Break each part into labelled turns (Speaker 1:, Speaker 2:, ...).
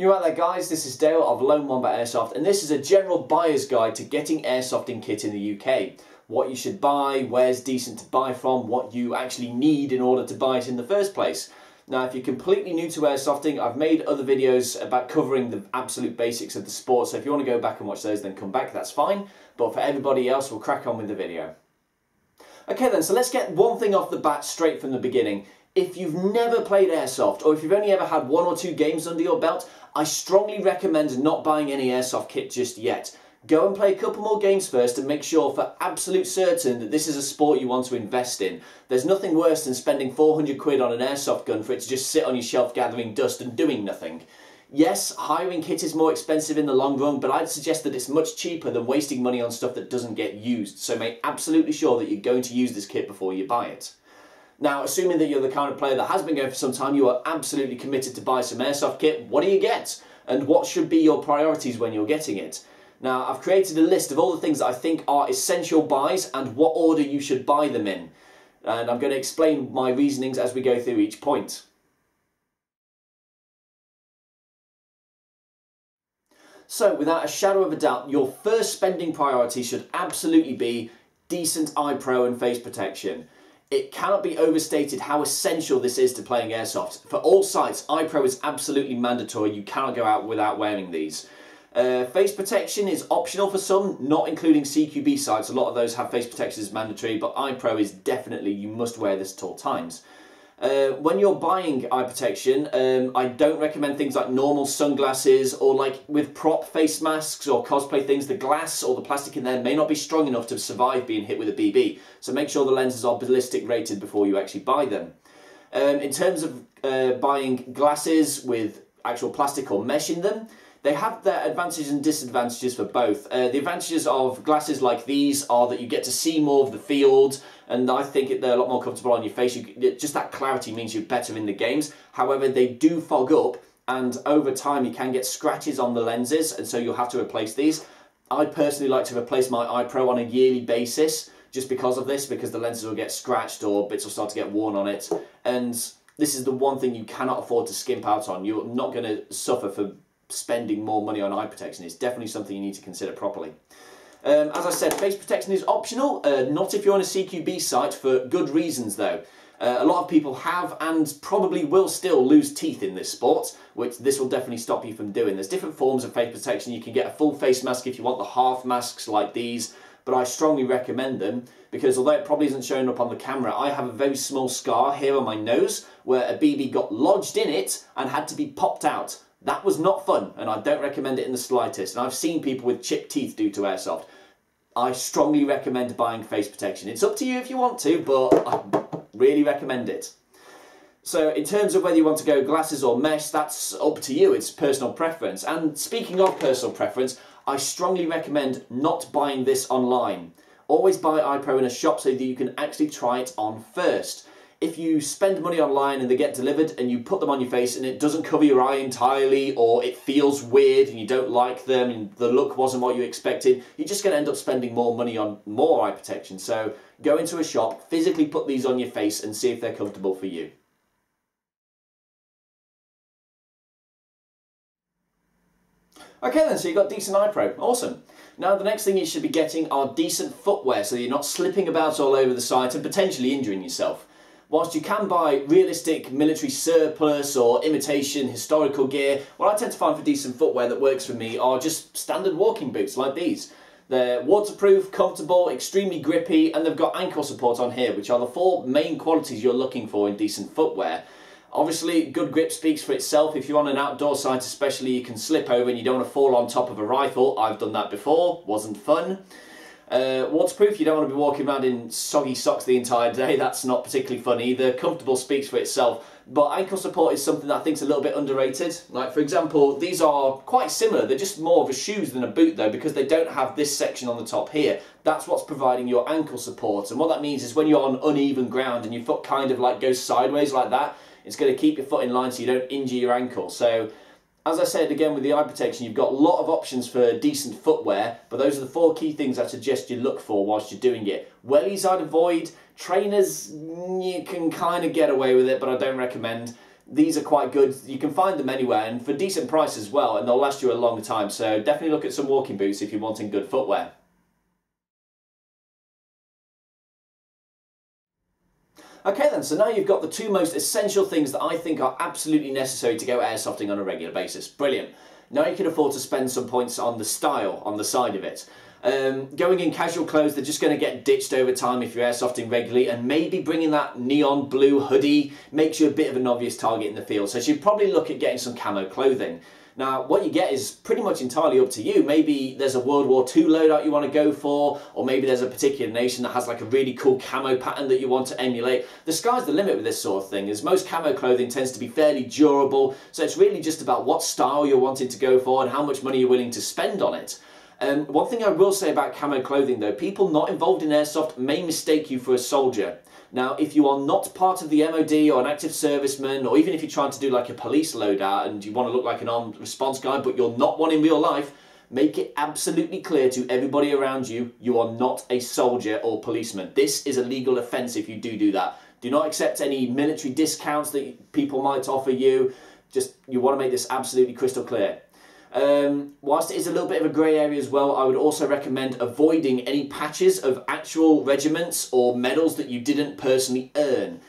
Speaker 1: You're right there guys, this is Dale of Lone Wombat Airsoft, and this is a general buyer's guide to getting airsofting kit in the UK. What you should buy, where's decent to buy from, what you actually need in order to buy it in the first place. Now if you're completely new to airsofting, I've made other videos about covering the absolute basics of the sport, so if you want to go back and watch those then come back, that's fine. But for everybody else, we'll crack on with the video. Okay then, so let's get one thing off the bat straight from the beginning. If you've never played airsoft, or if you've only ever had 1 or 2 games under your belt, I strongly recommend not buying any airsoft kit just yet. Go and play a couple more games first and make sure for absolute certain that this is a sport you want to invest in. There's nothing worse than spending 400 quid on an airsoft gun for it to just sit on your shelf gathering dust and doing nothing. Yes, hiring kit is more expensive in the long run, but I'd suggest that it's much cheaper than wasting money on stuff that doesn't get used. So make absolutely sure that you're going to use this kit before you buy it. Now, assuming that you're the kind of player that has been going for some time, you are absolutely committed to buy some airsoft kit. What do you get? And what should be your priorities when you're getting it? Now, I've created a list of all the things that I think are essential buys and what order you should buy them in. And I'm going to explain my reasonings as we go through each point. So, without a shadow of a doubt, your first spending priority should absolutely be decent eye pro and face protection. It cannot be overstated how essential this is to playing airsoft. For all sites, eye pro is absolutely mandatory. You cannot go out without wearing these. Face protection is optional for some, not including CQB sites. A lot of those have face protection as mandatory, but eye pro is definitely, you must wear this at all times. When you're buying eye protection, I don't recommend things like normal sunglasses or like with prop face masks or cosplay things. The glass or the plastic in there may not be strong enough to survive being hit with a BB. So make sure the lenses are ballistic rated before you actually buy them. In terms of buying glasses with actual plastic or mesh in them, they have their advantages and disadvantages for both. The advantages of glasses like these are that you get to see more of the field, and I think they're a lot more comfortable on your face. Just that clarity means you're better in the games. However, they do fog up, and over time you can get scratches on the lenses, and so you'll have to replace these. I personally like to replace my eye pro on a yearly basis, just because of this, because the lenses will get scratched or bits will start to get worn on it. And this is the one thing you cannot afford to skimp out on. You're not going to suffer for spending more money on eye protection. It's definitely something you need to consider properly. As I said, face protection is optional, not if you're on a CQB site, for good reasons though. A lot of people have and probably will still lose teeth in this sport, which this will definitely stop you from doing. There's different forms of face protection. You can get a full face mask if you want the half masks like these, but I strongly recommend them because although it probably isn't showing up on the camera, I have a very small scar here on my nose where a BB got lodged in it and had to be popped out. That was not fun, and I don't recommend it in the slightest. And I've seen people with chipped teeth due to airsoft. I strongly recommend buying face protection. It's up to you if you want to, but I really recommend it. So in terms of whether you want to go glasses or mesh, that's up to you. It's personal preference. And speaking of personal preference, I strongly recommend not buying this online. Always buy eye pro in a shop so that you can actually try it on first. If you spend money online and they get delivered and you put them on your face and it doesn't cover your eye entirely, or it feels weird and you don't like them and the look wasn't what you expected, you're just going to end up spending more money on more eye protection. So go into a shop, physically put these on your face and see if they're comfortable for you. Okay then, so you've got decent eye pro. Awesome. Now the next thing you should be getting are decent footwear so you're not slipping about all over the site and potentially injuring yourself. Whilst you can buy realistic military surplus or imitation historical gear, what I tend to find for decent footwear that works for me are just standard walking boots like these. They're waterproof, comfortable, extremely grippy, and they've got ankle support on here, which are the 4 main qualities you're looking for in decent footwear. Obviously, good grip speaks for itself. If you're on an outdoor site especially, you can slip over and you don't want to fall on top of a rifle. I've done that before, wasn't fun. Waterproof, you don't want to be walking around in soggy socks the entire day. That's not particularly fun either. Comfortable speaks for itself. But ankle support is something that I think is a little bit underrated. Like, for example, these are quite similar. They're just more of a shoes than a boot though, because they don't have this section on the top here. That's what's providing your ankle support. And what that means is when you're on uneven ground and your foot kind of like goes sideways like that, it's going to keep your foot in line so you don't injure your ankle. So as I said again with the eye protection, you've got a lot of options for decent footwear, but those are the 4 key things I suggest you look for whilst you're doing it. Wellies I'd avoid. Trainers, you can kind of get away with it, but I don't recommend. These are quite good. You can find them anywhere and for decent price as well, and they'll last you a long time. So definitely look at some walking boots if you're wanting good footwear. Okay then, so now you've got the two most essential things that I think are absolutely necessary to go airsofting on a regular basis. Brilliant. Now you can afford to spend some points on the style, on the side of it. Going in casual clothes, they're just going to get ditched over time if you're airsofting regularly, and maybe bringing that neon blue hoodie makes you a bit of an obvious target in the field. So you should probably look at getting some camo clothing. Now, what you get is pretty much entirely up to you. Maybe there's a World War II loadout you want to go for, or maybe there's a particular nation that has like a really cool camo pattern that you want to emulate. The sky's the limit with this sort of thing, as most camo clothing tends to be fairly durable, so it's really just about what style you're wanting to go for and how much money you're willing to spend on it. One thing I will say about camo clothing though, people not involved in airsoft may mistake you for a soldier. Now, if you are not part of the MOD or an active serviceman, or even if you're trying to do like a police loadout and you want to look like an armed response guy, but you're not one in real life, make it absolutely clear to everybody around you, you are not a soldier or policeman. This is a legal offence if you do that. Do not accept any military discounts that people might offer you. You want to make this absolutely crystal clear. Whilst it is a little bit of a grey area as well, I would also recommend avoiding any patches of actual regiments or medals that you didn't personally earn.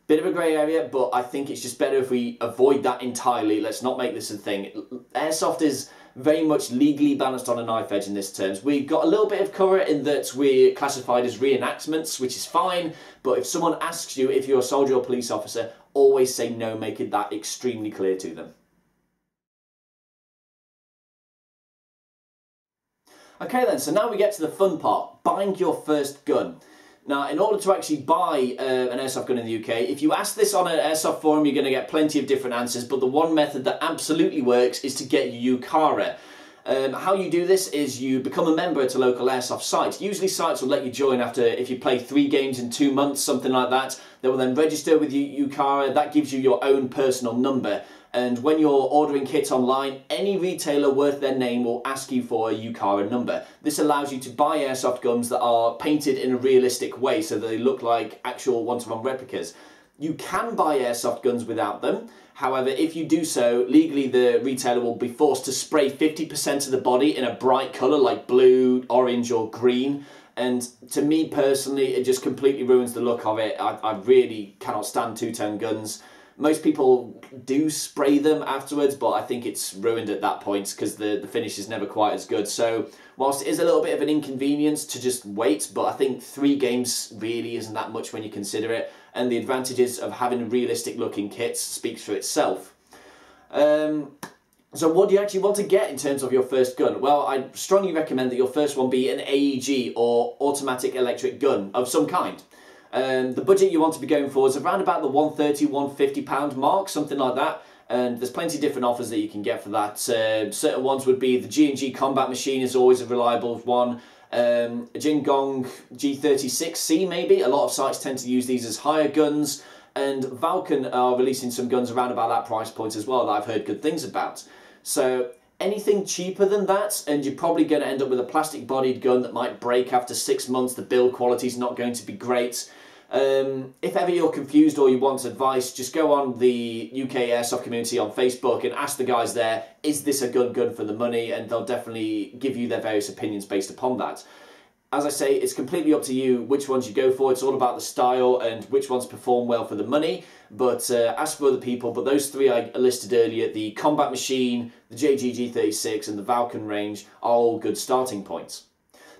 Speaker 1: Bit of a grey area, but I think it's just better if we avoid that entirely. Let's not make this a thing. Airsoft is very much legally balanced on a knife edge in this terms. We've got a little bit of cover in that we're classified as reenactments, which is fine, but if someone asks you if you're a soldier or police officer, always say no, make it that extremely clear to them. Okay then, so now we get to the fun part, buying your first gun. Now, in order to actually buy an airsoft gun in the UK, if you ask this on an airsoft forum, you're going to get plenty of different answers, but the one method that absolutely works is to get your UCARA. How you do this is you become a member at a local airsoft site. Usually sites will let you join after, if you play 3 games in 2 months, something like that. They will then register with your UCARA. That gives you your own personal number. And when you're ordering kits online, any retailer worth their name will ask you for a UCARA number. This allows you to buy airsoft guns that are painted in a realistic way so that they look like actual one-to-one replicas. You can buy airsoft guns without them. However, if you do so, legally the retailer will be forced to spray 50% of the body in a bright colour like blue, orange or green. And to me personally, it just completely ruins the look of it. I really cannot stand two-tone guns. Most people do spray them afterwards, but I think it's ruined at that point because the finish is never quite as good. So whilst it is a little bit of an inconvenience to just wait, but I think 3 games really isn't that much when you consider it. And the advantages of having realistic looking kits speaks for itself. So what do you actually want to get in terms of your first gun? Well, I strongly recommend that your first one be an AEG or automatic electric gun of some kind. The budget you want to be going for is around about the £130, £150 mark, something like that. And there's plenty of different offers that you can get for that. Certain ones would be the G&G Combat Machine is always a reliable one. A Jingong G36C maybe. A lot of sites tend to use these as higher guns. And Valken are releasing some guns around about that price point as well that I've heard good things about. So anything cheaper than that, and you're probably going to end up with a plastic bodied gun that might break after 6 months. The build quality is not going to be great. If ever you're confused or you want advice, just go on the UK Airsoft community on Facebook and ask the guys there, is this a good gun for the money? And they'll definitely give you their various opinions based upon that. As I say, it's completely up to you which ones you go for. It's all about the style and which ones perform well for the money. But ask for other people. But those 3 I listed earlier, the Combat Machine, the JGG36 and the Valken range, are all good starting points.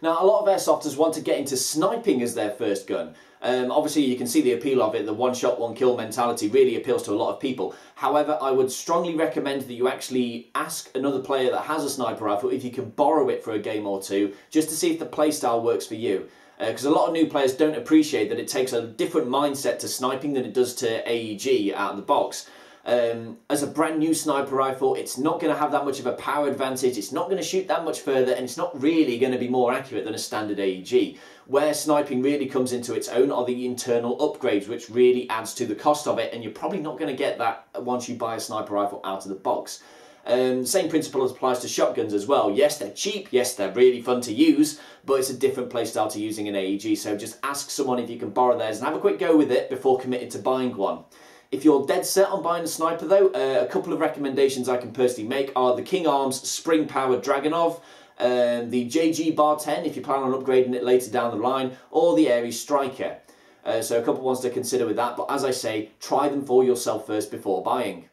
Speaker 1: Now, a lot of airsofters want to get into sniping as their first gun. Obviously, you can see the appeal of it. The one-shot, one-kill mentality really appeals to a lot of people. However, I would strongly recommend that you actually ask another player that has a sniper rifle if you can borrow it for a game or 2, just to see if the playstyle works for you. Because a lot of new players don't appreciate that it takes a different mindset to sniping than it does to AEG out of the box. As a brand new sniper rifle, it's not going to have that much of a power advantage, it's not going to shoot that much further, and it's not really going to be more accurate than a standard AEG. Where sniping really comes into its own are the internal upgrades, which really adds to the cost of it, and you're probably not going to get that once you buy a sniper rifle out of the box. Same principle applies to shotguns as well. Yes, they're cheap, yes, they're really fun to use, but it's a different playstyle to using an AEG, so just ask someone if you can borrow theirs and have a quick go with it before committing to buying one. If you're dead set on buying a sniper though, a couple of recommendations I can personally make are the King Arms Spring Powered Dragunov, the JG Bar 10 if you plan on upgrading it later down the line, or the Aries Striker. So a couple of ones to consider with that, but as I say, try them for yourself first before buying.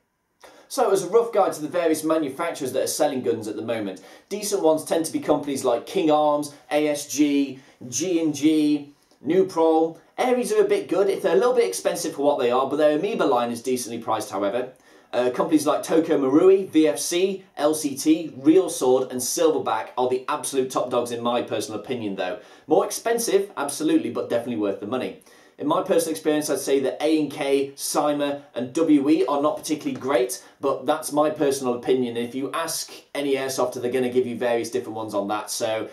Speaker 1: So as a rough guide to the various manufacturers that are selling guns at the moment, decent ones tend to be companies like King Arms, ASG, G&G, Nuprol. Aries are a bit good if they're a little bit expensive for what they are, but their Amoeba line is decently priced however. Companies like Toko Marui, VFC, LCT, Real Sword and Silverback are the absolute top dogs in my personal opinion though. More expensive, absolutely, but definitely worth the money. In my personal experience, I'd say that A&K, Cyma and WE are not particularly great, but that's my personal opinion. If you ask any airsofter, they're going to give you various different ones on that. So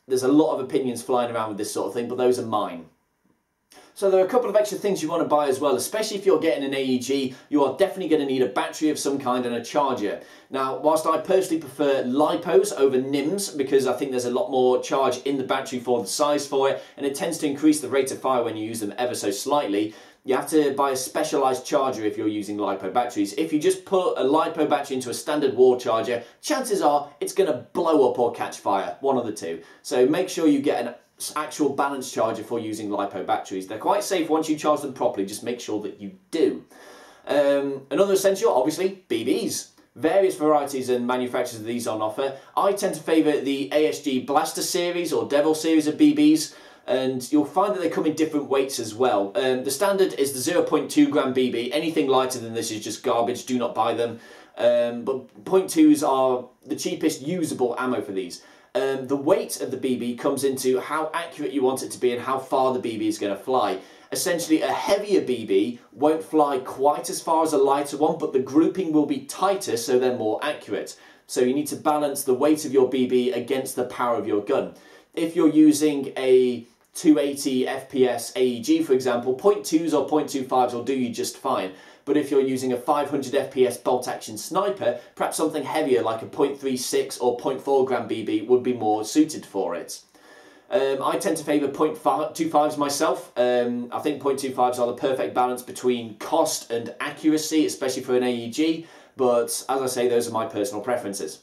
Speaker 1: there's a lot of opinions flying around with this sort of thing, but those are mine. So there are a couple of extra things you want to buy as well, especially if you're getting an AEG, you are definitely going to need a battery of some kind and a charger. Now, whilst I personally prefer LiPos over NIMS because I think there's a lot more charge in the battery for the size for it, and it tends to increase the rate of fire when you use them ever so slightly, you have to buy a specialised charger if you're using LiPo batteries. If you just put a LiPo battery into a standard wall charger, chances are it's going to blow up or catch fire, one of the two. So make sure you get an actual balance charger for using LiPo batteries. They're quite safe once you charge them properly, just make sure that you do. Another essential, obviously, BBs. Various varieties and manufacturers of these on offer. I tend to favour the ASG Blaster series or Devil series of BBs, and you'll find that they come in different weights as well. The standard is the 0.2 gram BB. Anything lighter than this is just garbage, do not buy them. But 0.2s are the cheapest usable ammo for these. The weight of the BB comes into how accurate you want it to be and how far the BB is going to fly. Essentially, a heavier BB won't fly quite as far as a lighter one, but the grouping will be tighter, so they're more accurate. So you need to balance the weight of your BB against the power of your gun. If you're using a 280 FPS AEG, for example, 0.2s or 0.25s will do you just fine. But if you're using a 500 FPS bolt-action sniper, perhaps something heavier like a 0.36 or 0.4 gram BB would be more suited for it. I tend to favour 0.25s myself. I think 0.25s are the perfect balance between cost and accuracy, especially for an AEG, but as I say, those are my personal preferences.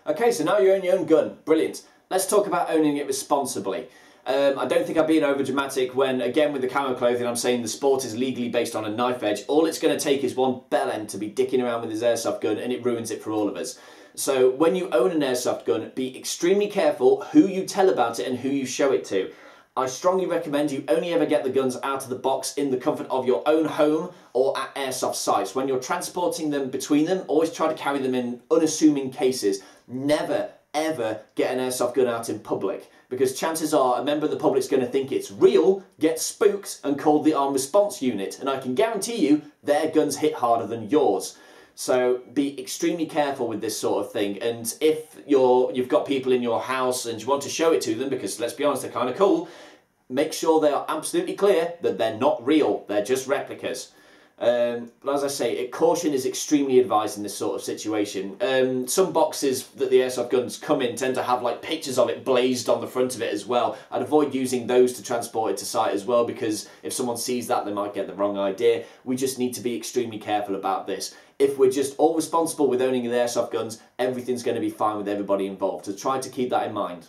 Speaker 1: Okay, so now you own your own gun. Brilliant. Let's talk about owning it responsibly. I don't think I'm being over dramatic when, again with the Camo Clothing, I'm saying the sport is legally based on a knife edge. All it's going to take is one bellend to be dicking around with his airsoft gun and it ruins it for all of us. So when you own an airsoft gun, be extremely careful who you tell about it and who you show it to. I strongly recommend you only ever get the guns out of the box in the comfort of your own home or at airsoft sites. When you're transporting them between them, always try to carry them in unassuming cases. Never, ever get an airsoft gun out in public, because chances are a member of the public's going to think it's real, get spooked and call the armed response unit, and I can guarantee you their guns hit harder than yours. So be extremely careful with this sort of thing, and if you've got people in your house and you want to show it to them, because let's be honest, they're kind of cool, make sure they are absolutely clear that they're not real, they're just replicas. But as I say, caution is extremely advised in this sort of situation. Some boxes that the airsoft guns come in tend to have like pictures of it blazed on the front of it as well. I'd avoid using those to transport it to site as well, because if someone sees that, they might get the wrong idea. We just need to be extremely careful about this. If we're just all responsible with owning the airsoft guns, everything's going to be fine with everybody involved. So try to keep that in mind.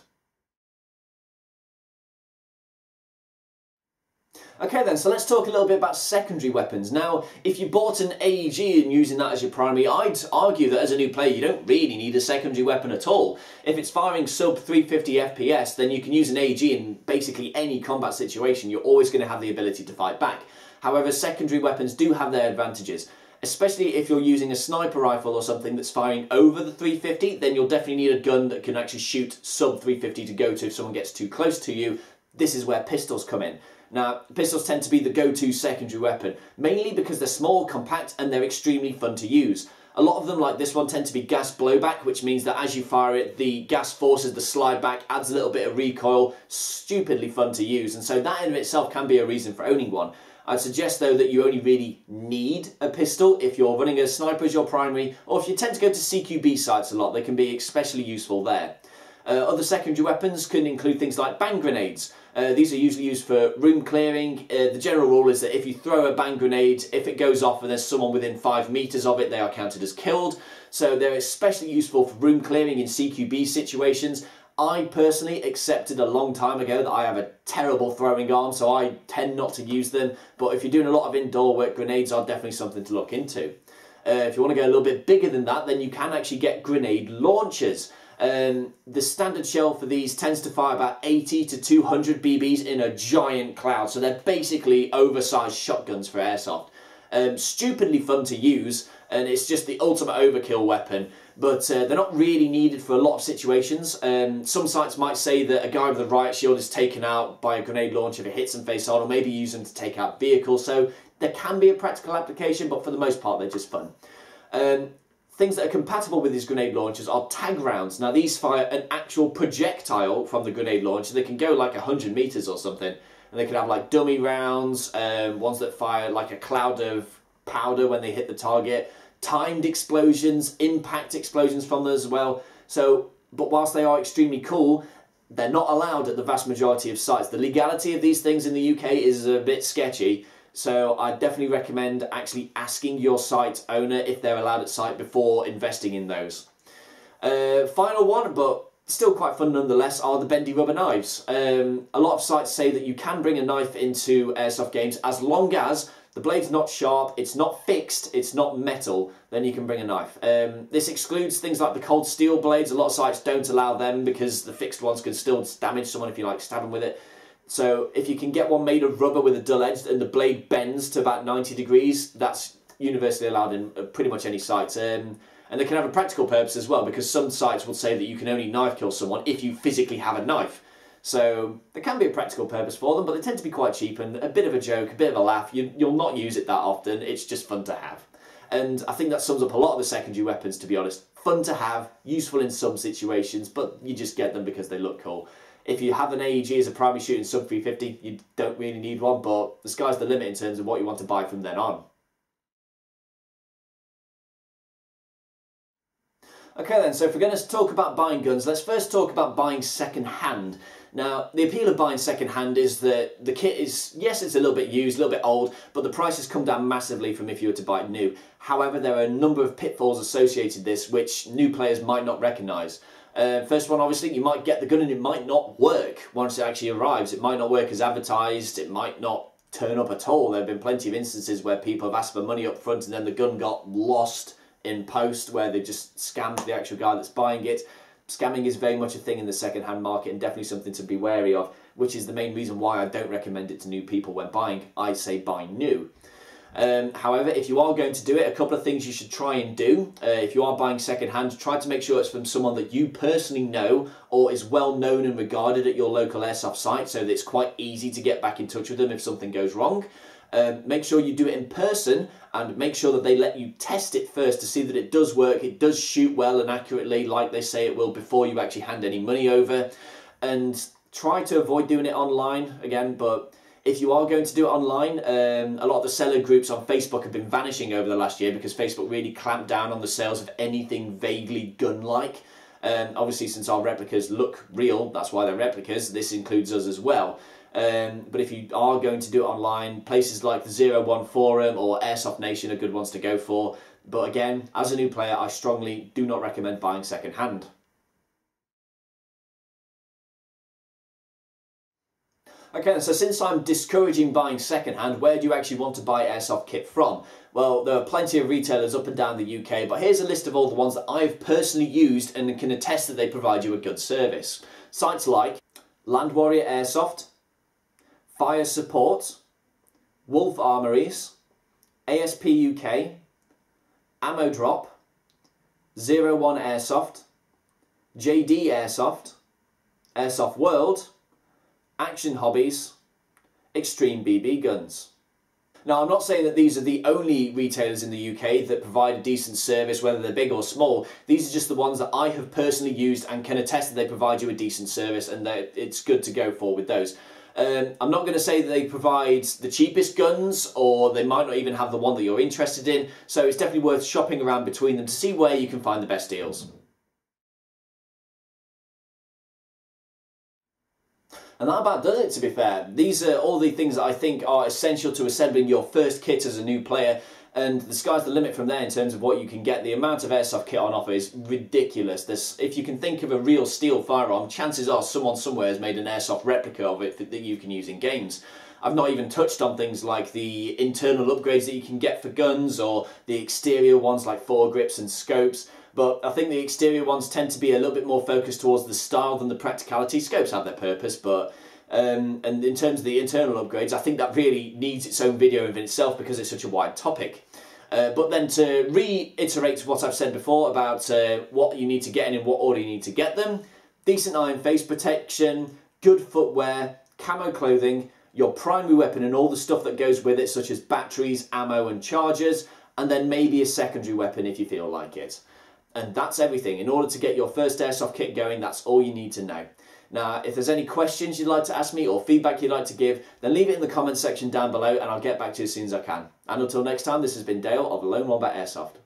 Speaker 1: Okay then, so let's talk a little bit about secondary weapons. Now, if you bought an AEG and using that as your primary, I'd argue that as a new player you don't really need a secondary weapon at all. If it's firing sub 350 FPS, then you can use an AEG in basically any combat situation. You're always going to have the ability to fight back. However, secondary weapons do have their advantages. Especially if you're using a sniper rifle or something that's firing over the 350, then you'll definitely need a gun that can actually shoot sub 350 to go to if someone gets too close to you. This is where pistols come in. Now, pistols tend to be the go-to secondary weapon, mainly because they're small, compact, and they're extremely fun to use. A lot of them, like this one, tend to be gas blowback, which means that as you fire it, the gas forces the slide back, adds a little bit of recoil, stupidly fun to use, and so that in itself can be a reason for owning one. I'd suggest though that you only really need a pistol if you're running a sniper as your primary, or if you tend to go to CQB sites a lot, they can be especially useful there. Other secondary weapons can include things like bang grenades. These are usually used for room clearing. The general rule is that if you throw a bang grenade, if it goes off and there's someone within 5 meters of it, they are counted as killed. So they're especially useful for room clearing in CQB situations. I personally accepted a long time ago that I have a terrible throwing arm, so I tend not to use them. But if you're doing a lot of indoor work, grenades are definitely something to look into. If you want to go a little bit bigger than that, then you can actually get grenade launchers. The standard shell for these tends to fire about 80 to 200 BBs in a giant cloud, so they're basically oversized shotguns for airsoft. Stupidly fun to use, and it's just the ultimate overkill weapon, but they're not really needed for a lot of situations. Some sites might say that a guy with a riot shield is taken out by a grenade launcher if it hits them face on, or maybe use them to take out vehicles, so there can be a practical application, but for the most part they're just fun. Things that are compatible with these grenade launchers are tag rounds. Now these fire an actual projectile from the grenade launcher. They can go like 100 meters or something, and they can have like dummy rounds, ones that fire like a cloud of powder when they hit the target, timed explosions, impact explosions from them as well. So, but whilst they are extremely cool, they're not allowed at the vast majority of sites. The legality of these things in the UK is a bit sketchy. So I definitely recommend actually asking your site owner if they're allowed at site before investing in those. Final one, but still quite fun nonetheless, are the bendy rubber knives. A lot of sites say that you can bring a knife into airsoft games as long as the blade's not sharp, it's not fixed, it's not metal, then you can bring a knife. This excludes things like the cold steel blades. A lot of sites don't allow them because the fixed ones can still damage someone if you like stab them with it. So if you can get one made of rubber with a dull edge and the blade bends to about 90 degrees, that's universally allowed in pretty much any site. And they can have a practical purpose as well, because some sites will say that you can only knife kill someone if you physically have a knife. So there can be a practical purpose for them, but they tend to be quite cheap and a bit of a joke, a bit of a laugh. You'll not use it that often, it's just fun to have. And I think that sums up a lot of the secondary weapons, to be honest. Fun to have, useful in some situations, but you just get them because they look cool. If you have an AEG as a primary shooting sub 350, you don't really need one, but the sky's the limit in terms of what you want to buy from then on. Okay then, so if we're going to talk about buying guns, let's first talk about buying second-hand. Now, the appeal of buying second-hand is that the kit is, yes, it's a little bit used, a little bit old, but the prices come down massively from if you were to buy it new. However, there are a number of pitfalls associated with this which new players might not recognise. First one, obviously, you might get the gun and it might not work once it actually arrives. It might not work as advertised, it might not turn up at all. There have been plenty of instances where people have asked for money up front and then the gun got lost in post, where they just scammed the actual guy that's buying it. Scamming is very much a thing in the second-hand market and definitely something to be wary of, which is the main reason why I don't recommend it to new people when buying. I say buy new. However, if you are going to do it, a couple of things you should try and do. If you are buying second-hand, try to make sure it's from someone that you personally know or is well known and regarded at your local airsoft site, so that it's quite easy to get back in touch with them if something goes wrong. Make sure you do it in person and make sure that they let you test it first to see that it does work, it does shoot well and accurately like they say it will before you actually hand any money over. And try to avoid doing it online again, but if you are going to do it online, a lot of the seller groups on Facebook have been vanishing over the last year because Facebook really clamped down on the sales of anything vaguely gun-like. Obviously, since our replicas look real, that's why they're replicas, this includes us as well. But if you are going to do it online, places like the 01 Forum or Airsoft Nation are good ones to go for. But again, as a new player, I strongly do not recommend buying second-hand. Okay, so since I'm discouraging buying second-hand, where do you actually want to buy airsoft kit from? Well, there are plenty of retailers up and down the UK, but here's a list of all the ones that I've personally used and can attest that they provide you a good service. Sites like Land Warrior Airsoft, Fire Support, Wolf Armories, ASP UK, Ammo Drop, 01 Airsoft, JD Airsoft, Airsoft World, Action Hobbies, Extreme BB Guns. Now, I'm not saying that these are the only retailers in the UK that provide a decent service, whether they're big or small. These are just the ones that I have personally used and can attest that they provide you a decent service and that it's good to go for with those. I'm not going to say that they provide the cheapest guns, or they might not even have the one that you're interested in, so it's definitely worth shopping around between them to see where you can find the best deals. And that about does it, to be fair. These are all the things that I think are essential to assembling your first kit as a new player, and the sky's the limit from there in terms of what you can get. The amount of airsoft kit on offer is ridiculous. If you can think of a real steel firearm, chances are someone somewhere has made an airsoft replica of it that you can use in games. I've not even touched on things like the internal upgrades that you can get for guns, or the exterior ones like foregrips and scopes. But I think the exterior ones tend to be a little bit more focused towards the style than the practicality. Scopes have their purpose, but and in terms of the internal upgrades, I think that really needs its own video in itself because it's such a wide topic. But then to reiterate what I've said before about what you need to get and in what order you need to get them: decent iron face protection, good footwear, camo clothing, your primary weapon and all the stuff that goes with it, such as batteries, ammo and chargers, and then maybe a secondary weapon if you feel like it. And that's everything. In order to get your first airsoft kit going, that's all you need to know. Now, if there's any questions you'd like to ask me or feedback you'd like to give, then leave it in the comments section down below and I'll get back to you as soon as I can. And until next time, this has been Dale of Lone Wombat Airsoft.